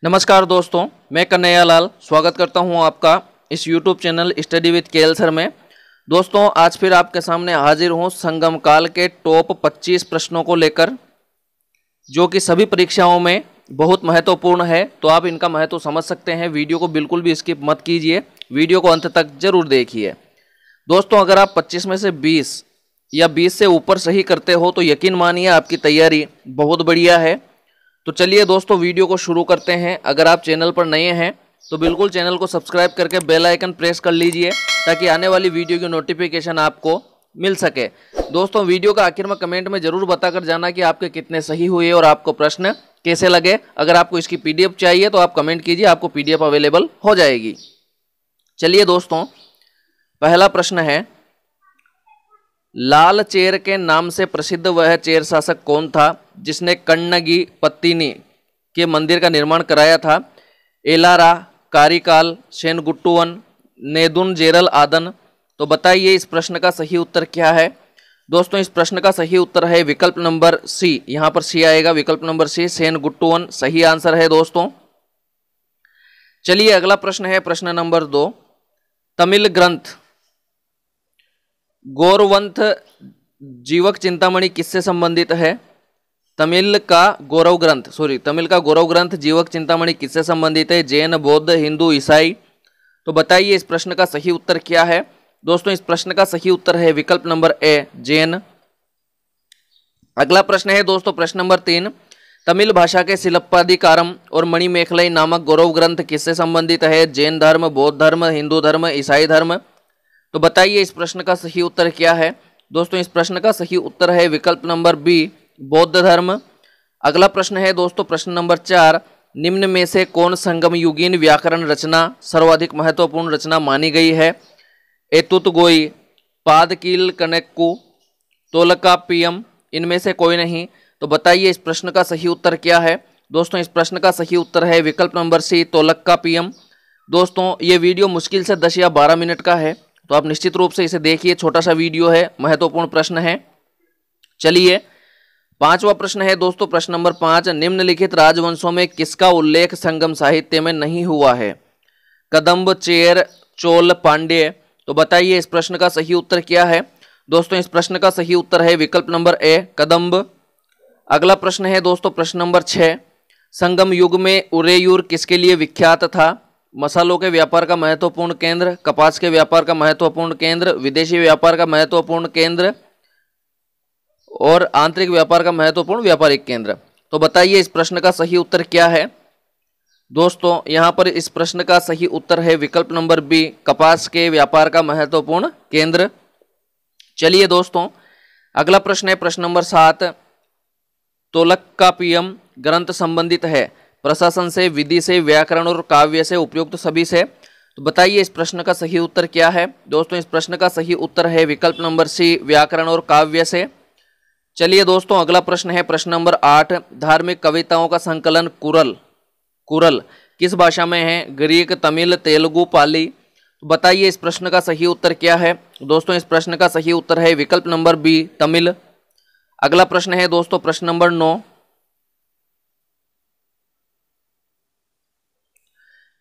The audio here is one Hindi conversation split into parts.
नमस्कार दोस्तों, मैं कन्हैया लाल स्वागत करता हूं आपका इस YouTube channel study with KL sir में। दोस्तों, आज फिर आपके सामने हाजिर हूं संगम काल के टॉप 25 प्रश्नों को लेकर, जो कि सभी परीक्षाओं में बहुत महत्वपूर्ण है। तो आप इनका महत्व समझ सकते हैं। वीडियो को बिल्कुल भी स्किप मत कीजिए, वीडियो को अंत तक जरूर देखिए। दोस्तों, अगर आप 25 में से 20 या 20 से ऊपर सही करते हो तो यकीन मानिए आपकी तैयारी बहुत बढ़िया है। तो चलिए दोस्तों, वीडियो को शुरू करते हैं। अगर आप चैनल पर नए हैं तो बिल्कुल चैनल को सब्सक्राइब करके बेल आइकन प्रेस कर लीजिए, ताकि आने वाली वीडियो की नोटिफिकेशन आपको मिल सके। दोस्तों, वीडियो का आखिर में कमेंट में जरूर बताकर जाना कि आपके कितने सही हुए और आपको प्रश्न कैसे लगे। अगर आपको इसकी पीडीएफ चाहिए तो आप कमेंट कीजिए, आपको पीडीएफ अवेलेबल हो जाएगी। चलिए दोस्तों, पहला प्रश्न है, लाल चेर के नाम से प्रसिद्ध वह चेर शासक कौन था जिसने कन्नगी पत्तिनी के मंदिर का निर्माण कराया था? एलारा, कारिकाल, सेनगुट्टुवन, नेदुनजेरल आदन। तो बताइए इस प्रश्न का सही उत्तर क्या है? दोस्तों, इस प्रश्न का सही उत्तर है विकल्प नंबर सी। यहां पर सी आएगा, विकल्प नंबर सी, सेनगुट्टुवन सही आंसर है दोस्तों। चलिए अगला प्रश्न है प्रश्न नंबर 2। तमिल ग्रंथ गौरवंथ जीवक चिंतामणि किससे संबंधित है? तमिल का गौरव ग्रंथ जीवक चिंतामणि किससे संबंधित है? जैन, बौद्ध, हिंदू, ईसाई। तो बताइए इस प्रश्न का सही उत्तर क्या है? दोस्तों, इस प्रश्न का सही उत्तर है विकल्प नंबर ए, जैन। अगला प्रश्न है दोस्तों प्रश्न नंबर 3। तमिल भाषा के शिल्पाधिकारम और मणिमेखलाई नामक गौरव ग्रंथ किससे संबंधित है? जैन धर्म, बौद्ध धर्म, हिंदू धर्म, ईसाई धर्म। तो बताइए इस प्रश्न का सही उत्तर क्या है? दोस्तों, इस प्रश्न का सही उत्तर है विकल्प नंबर बी, बौद्ध धर्म। अगला प्रश्न है दोस्तों प्रश्न नंबर 4। निम्न में से कौन संगम युगीन व्याकरण रचना सर्वाधिक महत्वपूर्ण रचना मानी गई है? एतुतगोई, पादकील कनेक्कू, तोलकाप्पियम। इनमें से कोई नहीं। तो बताइए इस प्रश्न का सही उत्तर क्या है? दोस्तों, इस प्रश्न का सही उत्तर है विकल्प नंबर सी, तोलकाप्पियम। दोस्तों, ये वीडियो मुश्किल से 10 या 12 मिनट का है, तो आप निश्चित रूप से इसे देखिए। छोटा सा वीडियो है, महत्वपूर्ण प्रश्न है। चलिए पांचवा प्रश्न है दोस्तों प्रश्न नंबर 5। निम्नलिखित राजवंशों में किसका उल्लेख संगम साहित्य में नहीं हुआ है? कदम्ब, चेर, चोल, पांड्य। तो बताइए इस प्रश्न का सही उत्तर क्या है? दोस्तों, इस प्रश्न का सही उत्तर है विकल्प नंबर ए, कदम्ब। अगला प्रश्न है दोस्तों प्रश्न नंबर 6। संगम युग में उरेयूर किसके लिए विख्यात था? मसालों के व्यापार का महत्वपूर्ण केंद्र, कपास के व्यापार का महत्वपूर्ण केंद्र, विदेशी व्यापार का महत्वपूर्ण केंद्र और आंतरिक व्यापार का महत्वपूर्ण व्यापारिक केंद्र। तो बताइए इस प्रश्न का सही उत्तर क्या है? दोस्तों, यहां पर इस प्रश्न का सही उत्तर है विकल्प नंबर बी, कपास के व्यापार का महत्वपूर्ण केंद्र। चलिए दोस्तों, अगला प्रश्न है प्रश्न नंबर 7। तोलकाप्पियम ग्रंथ संबंधित है प्रशासन से, विधि से, व्याकरण और काव्य से, उपयुक्त सभी से। तो बताइए इस प्रश्न का सही उत्तर क्या है? दोस्तों, इस प्रश्न का सही उत्तर है विकल्प नंबर सी, व्याकरण और काव्य से। चलिए दोस्तों, अगला प्रश्न है प्रश्न नंबर 8। धार्मिक कविताओं का संकलन कुरल किस भाषा में है? ग्रीक, तमिल, तेलुगु, पाली। तो बताइए इस प्रश्न का सही उत्तर क्या है? दोस्तों, इस प्रश्न का सही उत्तर है विकल्प नंबर बी, तमिल। अगला प्रश्न है दोस्तों प्रश्न नंबर 9।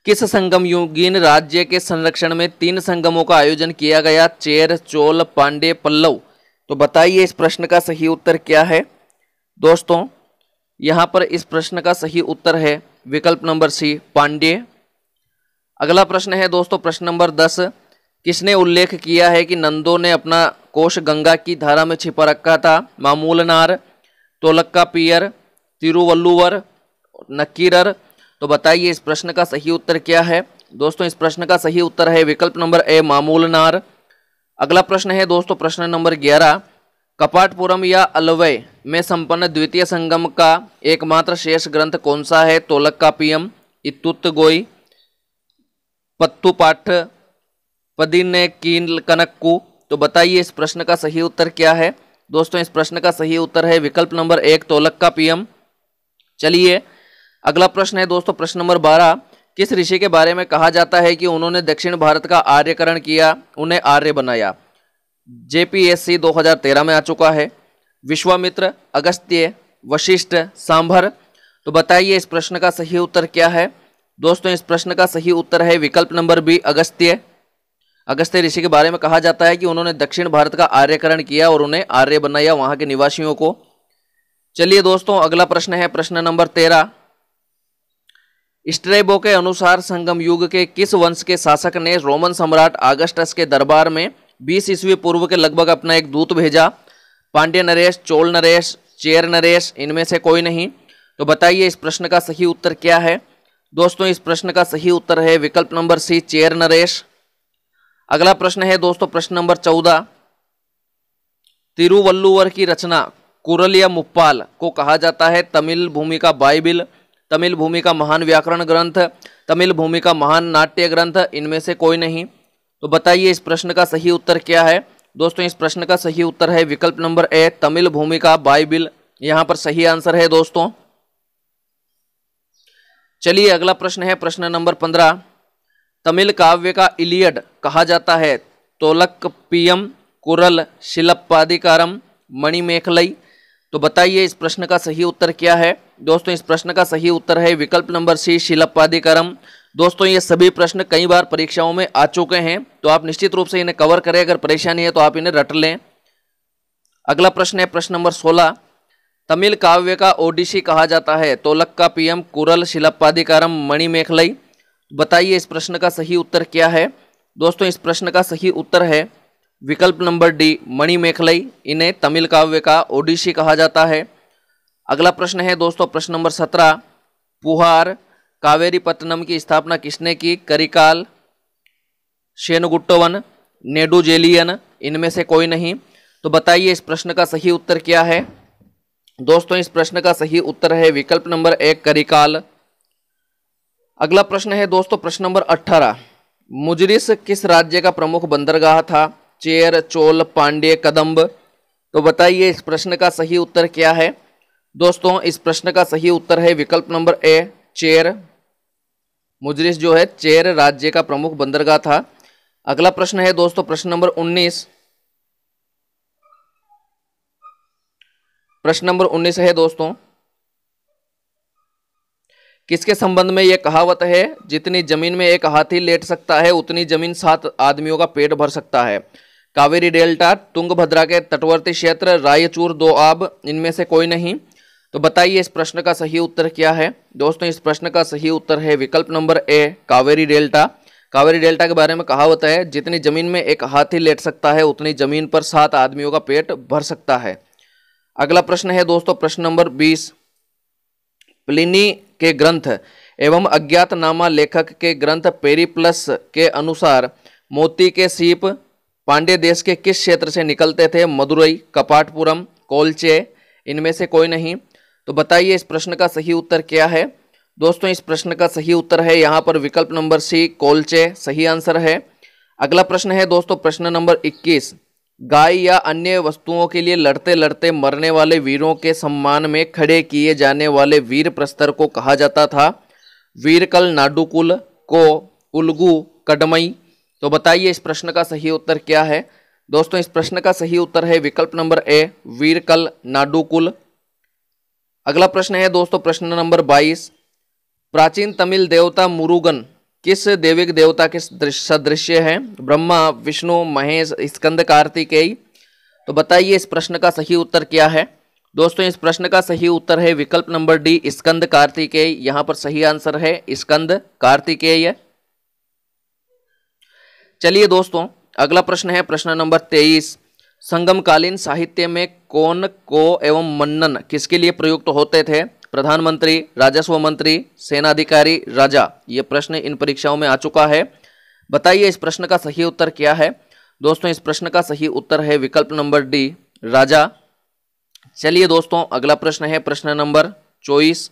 किस संगम युगीन राज्य के संरक्षण में 3 संगमों का आयोजन किया गया? चेर, चोल, पांड्य, पल्लव। तो बताइए इस प्रश्न का सही उत्तर क्या है? दोस्तों, यहां पर इस प्रश्न का सही उत्तर है विकल्प नंबर सी, पांड्य। अगला प्रश्न है दोस्तों प्रश्न नंबर 10। किसने उल्लेख किया है कि नंदों ने अपना कोष गंगा की धारा में छिपा रखा था? मामूलनार, तोलकाप्पियर, तिरुवल्लुवर, नक्कीरर। तो बताइए इस प्रश्न का सही उत्तर क्या है? दोस्तों, इस प्रश्न का सही उत्तर है विकल्प नंबर ए, मामूलनार। अगला प्रश्न है दोस्तों प्रश्न नंबर 11। कपाटपुरम या अलवय में संपन्न द्वितीय संगम का एकमात्र शेष ग्रंथ कौन सा है? तोलकाप्पियम, इत्तुतगोई, पत्तुपाठ, पदिनेक्कील कनक्कू। तो बताइए इस प्रश्न का सही उत्तर क्या है? दोस्तों, इस प्रश्न का सही उत्तर है विकल्प नंबर 1, तोलकाप्पियम। चलिए अगला प्रश्न है दोस्तों प्रश्न नंबर 12। किस ऋषि के बारे में कहा जाता है कि उन्होंने दक्षिण भारत का आर्यकरण किया, उन्हें आर्य बनाया? जेपीएससी 2013 में आ चुका है। विश्वामित्र, अगस्त्य, वशिष्ठ, सांभर। तो बताइए इस प्रश्न का सही उत्तर क्या है। दोस्तों इस प्रश्न का सही उत्तर है विकल्प नंबर बी, अगस्त्य। अगस्त्य ऋषि के बारे में कहा जाता है कि उन्होंने दक्षिण भारत का आर्यकरण किया और उन्हें आर्य बनाया वहां के निवासियों को। चलिए दोस्तों अगला प्रश्न है प्रश्न नंबर 13। स्ट्रैबो के अनुसार संगम युग के किस वंश के शासक ने रोमन सम्राट ऑगस्टस के दरबार में 20 ईस्वी पूर्व के लगभग अपना एक दूत भेजा? पांड्य नरेश, चोल नरेश, चेर नरेश, इनमें से कोई नहीं। तो बताइए इस प्रश्न का सही उत्तर क्या है। दोस्तों इस प्रश्न का सही उत्तर है विकल्प नंबर सी, चेर नरेश। अगला प्रश्न है दोस्तों प्रश्न नंबर 14। तिरुवल्लुवर की रचना कुरल या मुप्पाल को कहा जाता है तमिल भूमि का बाइबिल, तमिल भूमि का महान व्याकरण ग्रंथ, तमिल भूमि का महान नाट्य ग्रंथ, इनमें से कोई नहीं। तो बताइए इस प्रश्न का सही उत्तर क्या है। दोस्तों इस प्रश्न का सही उत्तर है विकल्प नंबर ए, तमिल भूमि का बाइबिल। यहां पर सही आंसर है दोस्तों। चलिए अगला प्रश्न है प्रश्न नंबर 15। तमिल काव्य का इलियड कहा जाता है तोलकप्पियम, कुरल, शिलप्पादिकारम, मणिमेखलई। तो बताइए इस प्रश्न का सही उत्तर क्या है। दोस्तों इस प्रश्न का सही उत्तर है विकल्प नंबर सी, शिलप्पादिकारम। दोस्तों ये सभी प्रश्न कई बार परीक्षाओं में आ चुके हैं, तो आप निश्चित रूप से इन्हें कवर करें। अगर परेशानी है तो आप इन्हें रट लें। अगला प्रश्न है प्रश्न नंबर 16। तमिल काव्य का ओडिसी कहा जाता है तोलक्कापियम, कुरल, शिलप्पादिकारम, मणिमेखलई। बताइए इस प्रश्न का सही उत्तर क्या है। दोस्तों इस प्रश्न का सही उत्तर है विकल्प नंबर डी, मणिमेखलई। इन्हें तमिल काव्य का ओडिसी कहा जाता है। अगला प्रश्न है दोस्तों प्रश्न नंबर 17। पुहार कावेरीपत्तनम की स्थापना किसने की? करिकाल, शेनगुट्टवन, नेडुजेलियन, इनमें से कोई नहीं। तो बताइए इस प्रश्न का सही उत्तर क्या है। दोस्तों इस प्रश्न का सही उत्तर है विकल्प नंबर 1, करिकाल। अगला प्रश्न है दोस्तों प्रश्न नंबर 18। मुजरिस किस राज्य का प्रमुख बंदरगाह था? चेर, चोल, पांड्य, कदंब। तो बताइए इस प्रश्न का सही उत्तर क्या है। दोस्तों इस प्रश्न का सही उत्तर है विकल्प नंबर ए, चेर। मुजरिस जो है चेर राज्य का प्रमुख बंदरगाह था। अगला प्रश्न है दोस्तों प्रश्न नंबर 19। प्रश्न नंबर 19 है दोस्तों, किसके संबंध में यह कहावत है जितनी जमीन में एक हाथी लेट सकता है उतनी जमीन 7 आदमियों का पेट भर सकता है? कावेरी डेल्टा, तुंगभद्रा के तटवर्ती क्षेत्र, रायचूर, दोआब, इनमें से कोई नहीं। तो बताइए इस प्रश्न का सही उत्तर क्या है। दोस्तों इस प्रश्न का सही उत्तर है विकल्प number A, Kaveri delta. Kaveri delta के बारे में कहावत है जितनी जमीन में एक हाथी लेट सकता है उतनी जमीन पर 7 आदमियों का पेट भर सकता है। अगला प्रश्न है दोस्तों प्रश्न नंबर 20। प्लिनी के ग्रंथ एवं अज्ञातनामा लेखक के ग्रंथ पेरिप्लस के अनुसार मोती के सीप पांड्य देश के किस क्षेत्र से निकलते थे? मदुरई, कपाटपुरम, कोलचे, इनमें से कोई नहीं। तो बताइए इस प्रश्न का सही उत्तर क्या है। दोस्तों इस प्रश्न का सही उत्तर है यहाँ पर विकल्प नंबर सी, कोलचे, सही आंसर है। अगला प्रश्न है दोस्तों प्रश्न नंबर 21। गाय या अन्य वस्तुओं के लिए लड़ते लड़ते मरने वाले वीरों के सम्मान में खड़े किए जाने वाले वीर प्रस्तर को कहा जाता था? वीरकल, नाडुकुल, को, उलगू, कदमई। तो बताइए इस प्रश्न का सही उत्तर क्या है। दोस्तों इस प्रश्न का सही उत्तर है विकल्प नंबर ए, वीरकल, नाडुकुल। अगला प्रश्न है दोस्तों प्रश्न नंबर 22। प्राचीन तमिल देवता मुरुगन किस देविक देवता के सदृश्य है? ब्रह्मा, विष्णु, महेश, स्कंद, कार्तिकेय। तो बताइए इस प्रश्न का सही उत्तर क्या है। दोस्तों इस प्रश्न का सही उत्तर है विकल्प नंबर डी, स्कंद कार्तिकेय। यहां पर सही आंसर है स्कंद कार्तिकेय। चलिए दोस्तों अगला प्रश्न है प्रश्न नंबर 23। संगमकालीन साहित्य में कौन, को एवं मन्नन किसके लिए प्रयुक्त होते थे? प्रधानमंत्री, राजस्व मंत्री, सेनाधिकारी, राजा। ये प्रश्न इन परीक्षाओं में आ चुका है। बताइए इस प्रश्न का सही उत्तर क्या है। दोस्तों इस प्रश्न का सही उत्तर है विकल्प नंबर डी, राजा। चलिए दोस्तों अगला प्रश्न है प्रश्न नंबर 24।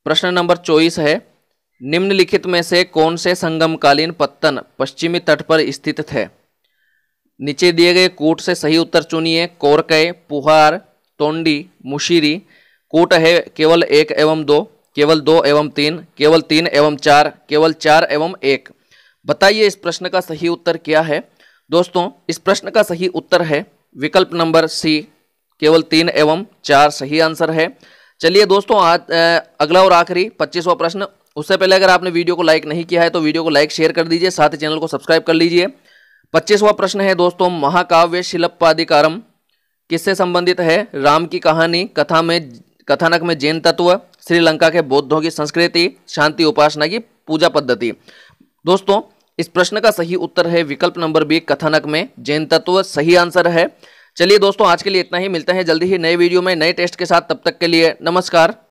प्रश्न नंबर 24 है, निम्नलिखित में से कौन से संगमकालीन पत्तन पश्चिमी तट पर स्थित थे? नीचे दिए गए कूट से सही उत्तर चुनिए। कोरकय, पुहार, तोंडी, मुशीरी। कूट है केवल 1 एवं 2, केवल 2 एवं 3, केवल 3 एवं 4, केवल 4 एवं 1। बताइए इस प्रश्न का सही उत्तर क्या है। दोस्तों इस प्रश्न का सही उत्तर है विकल्प नंबर सी, केवल 3 एवं 4 सही आंसर है। चलिए दोस्तों, आज अगला और आखिरी 25वां प्रश्न। उससे पहले अगर आपने वीडियो को लाइक नहीं किया है तो वीडियो को लाइक शेयर कर दीजिए, साथ ही चैनल को सब्सक्राइब कर लीजिए। 25वां प्रश्न है दोस्तों, महाकाव्य शिल्पाधिकारम किससे संबंधित है? राम की कहानी, कथानक में जैन तत्व, श्रीलंका के बौद्धों की संस्कृति, शांति उपासना की पूजा पद्धति। दोस्तों, इस प्रश्न का सही उत्तर है विकल्प नंबर बी, कथानक में जैन तत्व सही आंसर है। चलिए दोस्तों, आज के लिए इतना ही। मिलते हैं जल्दी ही नए वीडियो में नए टेस्ट के साथ। तब तक के लिए नमस्कार।